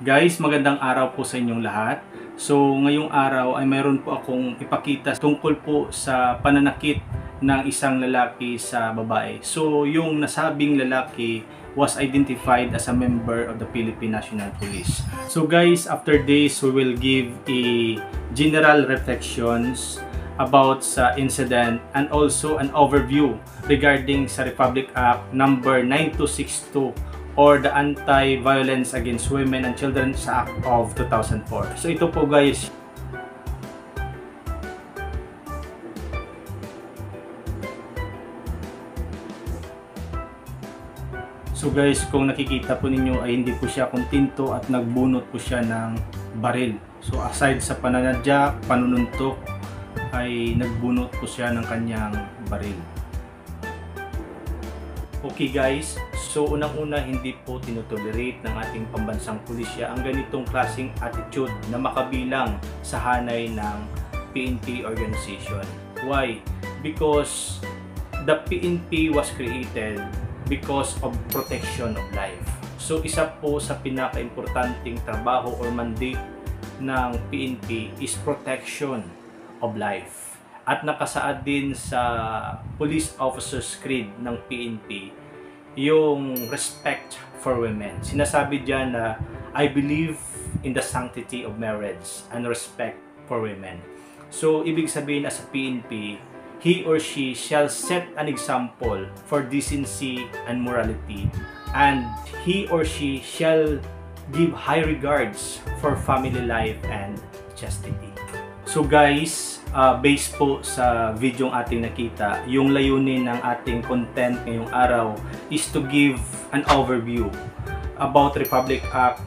Guys, magandang araw po sa inyong lahat. So, ngayong araw ay mayroon po akong ipakita tungkol po sa pananakit ng isang lalaki sa babae. So, yung nasabing lalaki was identified as a member of the Philippine National Police. So guys, after this, we will give a general reflections about sa incident and also an overview regarding sa Republic Act number 9262 or the Anti-Violence Against Women and Children Act of 2004. So ito po guys. So guys, kung nakikita po ninyo ay hindi po siya kontento at nagbunot po siya ng baril. So aside sa pananadya, panununtok, ay nagbunot po siya ng kanyang baril. Okay guys, so unang-una hindi po tinotolerate ng ating pambansang pulisya ang ganitong klaseng attitude na makabilang sa hanay ng PNP organization. Why? Because the PNP was created because of protection of life. So isa po sa pinaka-importanting trabaho or mandate ng PNP is protection of life. At nakasaad din sa Police Officers Creed ng PNP yung respect for women. Sinasabi diyan na I believe in the sanctity of marriage and respect for women. So ibig sabihin as a PNP, he or she shall set an example for decency and morality, and he or she shall give high regards for family life and chastity. So guys, based po sa video ating nakita, yung layunin ng ating content ngayong araw is to give an overview about Republic Act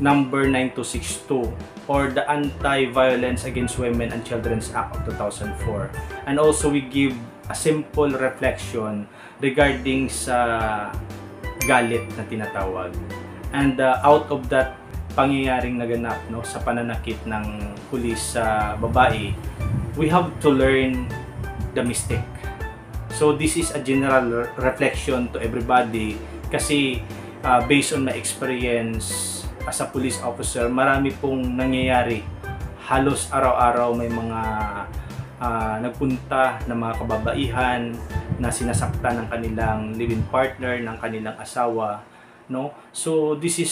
number 9262 or the Anti-Violence Against Women and Children Act of 2004. And also we give a simple reflection regarding sa galit na tinatawag. And out of that pangyayaring naganap sa pananakit ng pulis sa babae, we have to learn the mistake. So this is a general reflection to everybody kasi based on my experience as a police officer, marami pong nangyayari. Halos araw-araw may mga nagpunta ng mga kababaihan na sinasaktan ng kanilang live-in partner, ng kanilang asawa. No? So this is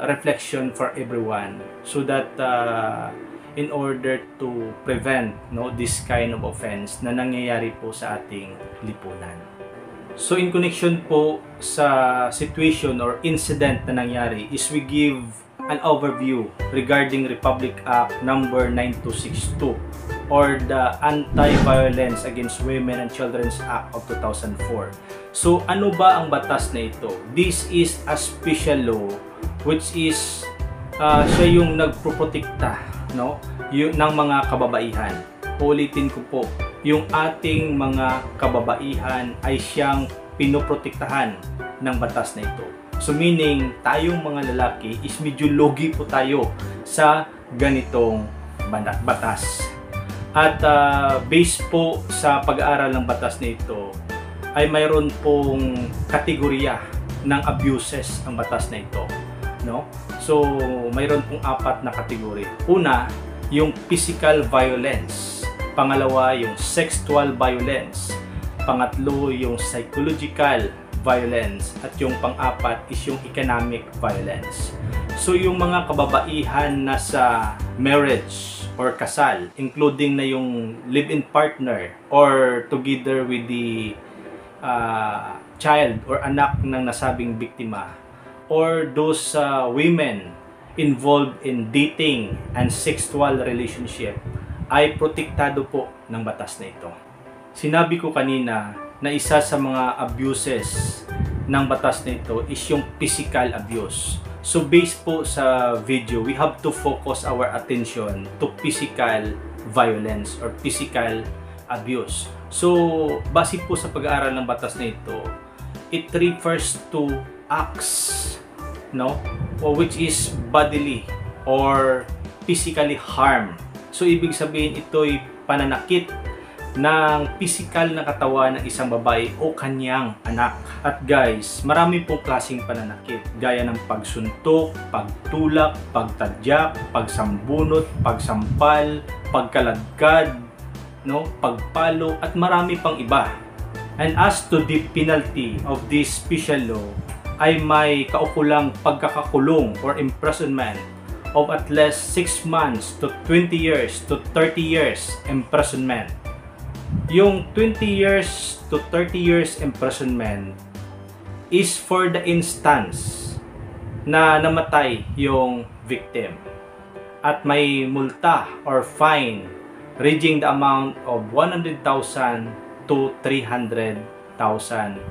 reflection for everyone so that in order to prevent this kind of offense na nangyayari po sa ating lipunan. So in connection po sa situation or incident na nangyari is we give an overview regarding Republic Act number 9262 or the Anti-Violence Against Women and Children Act of 2004. So ano ba ang batas na ito? This is a special law which is siya yung nagproprotekta ng mga kababaihan. Ulitin ko po, yung ating mga kababaihan ay siyang pinoprotektahan ng batas na ito. So meaning, tayong mga lalaki is medyo logi po tayo sa ganitong batas. At based po sa pag-aaral ng batas na ito, ay mayroon pong kategorya ng abuses ang batas na ito. So mayroon pong 4 na kategory. Una, yung physical violence. Pangalawa, yung sexual violence. Pangatlo, yung psychological violence. At yung pang-4 is yung economic violence. So yung mga kababaihan na sa marriage or kasal, including na yung live-in partner or together with the child or anak ng nasabing biktima, or those women involved in dating and sexual relationship, ay protektado po ng batas na ito. Sinabi ko kanina na isa sa mga abuses ng batas na ito is yung physical abuse. So based po sa video, we have to focus our attention to physical violence or physical abuse. So base po sa pag-aaral ng batas na ito, it refers to acts which is bodily or physically harm. So ibig sabihin ito'y pananakit ng pisikal na katawan ng isang babae o kanyang anak. At guys, marami pong klaseng pananakit gaya ng pagsuntok, pagtulak, pagtadyak, pagsambunot, pagsampal, pagkalagkad, no, pagpalo at marami pang iba. And as to the penalty of this special law ay may kaukulang pagkakakulong or imprisonment of at least 6 months to 20 years to 30 years imprisonment. Yung 20 years to 30 years imprisonment is for the instance na namatay yung victim at may multa or fine ranging the amount of 100,000 to 300,000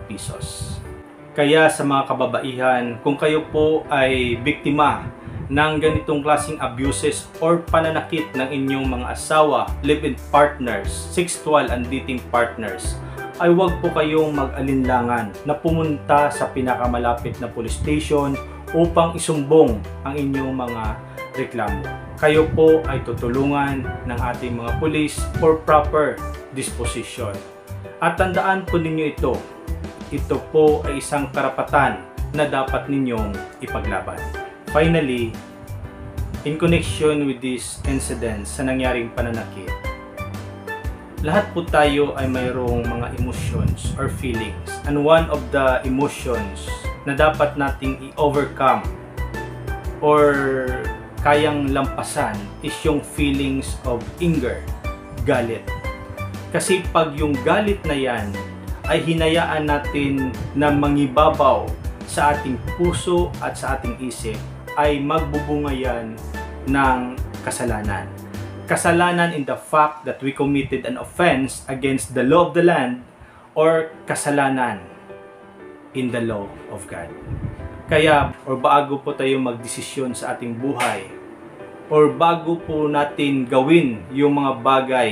pesos. Kaya sa mga kababaihan, kung kayo po ay biktima ng ganitong klaseng abuses or pananakit ng inyong mga asawa, live-in partners, sexual and dating partners, ay huwag po kayong mag-alinlangan na pumunta sa pinakamalapit na police station upang isumbong ang inyong mga reklamo. Kayo po ay tutulungan ng ating mga pulis for proper disposition. At tandaan po ninyo ito po ay isang karapatan na dapat ninyong ipaglaban. Finally, in connection with this incident sa nangyaring pananakit, lahat po tayo ay mayroong mga emotions or feelings. And one of the emotions na dapat nating i-overcome or kayang lampasan is yung feelings of anger, galit. Kasi pag yung galit na yan ay hinayaan natin na mangibabaw sa ating puso at sa ating isip, ay magbubunga yan ng kasalanan. Kasalanan in the fact that we committed an offense against the law of the land or kasalanan in the law of God. Kaya, or bago po tayo magdesisyon sa ating buhay, or bago po natin gawin yung mga bagay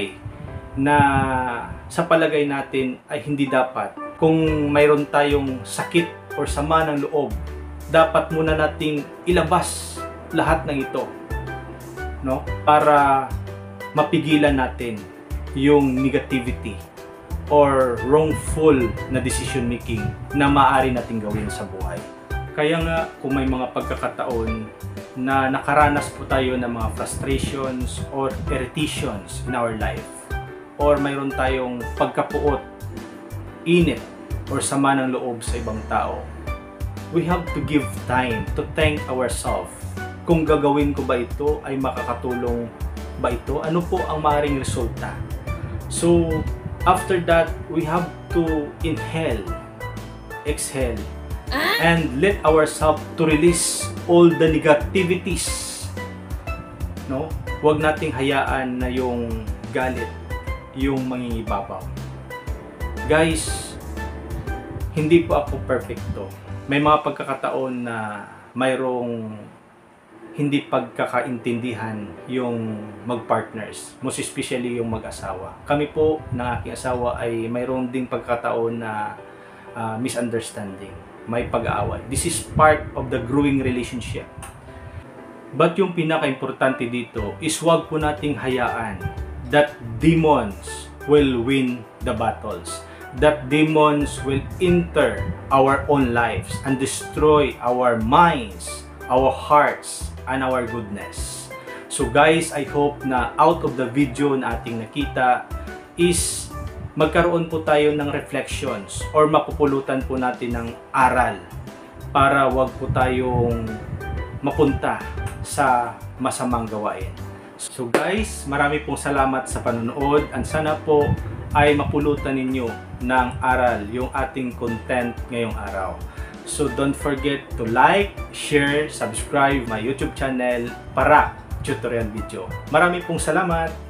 na sa palagay natin ay hindi dapat, kung mayroon tayong sakit or sama ng loob, dapat muna nating ilabas lahat ng ito, no? Para mapigilan natin yung negativity or wrongful na decision making na maaari nating gawin sa buhay. Kaya nga, kung may mga pagkakataon na nakaranas po tayo ng mga frustrations or irritations in our life, or mayroon tayong pagkapuot, init, or sama ng loob sa ibang tao, we have to give time to thank ourselves. Kung gagawin ko ba ito, ay makakatulong ba ito? Ano po ang maaaring resulta? So, after that, we have to inhale, exhale, and let ourselves to release all the negativities. No? Huwag nating hayaan na yung galit, yung mangingibabaw. Guys, hindi po ako perfecto. May mga pagkakataon na mayroong hindi pagkakaintindihan yung mag-partners, most especially yung mag-asawa. Kami po ng aking asawa ay mayroong ding pagkakataon na misunderstanding, may pag-aaway. This is part of the growing relationship. But yung pinaka-importante dito is huwag po nating hayaan that demons will win the battles. That demons will enter our own lives and destroy our minds, our hearts, and our goodness. So guys, I hope na out of the video na ating nakita is magkaroon po tayo ng reflections or mapupulutan po natin ng aral para wag po tayong mapunta sa masamang gawain. So guys, marami pong salamat sa panonood and sana po ay mapulutan ninyo ng aral yung ating content ngayong araw. So don't forget to like, share, subscribe my YouTube channel para tutorial video. Marami pong salamat!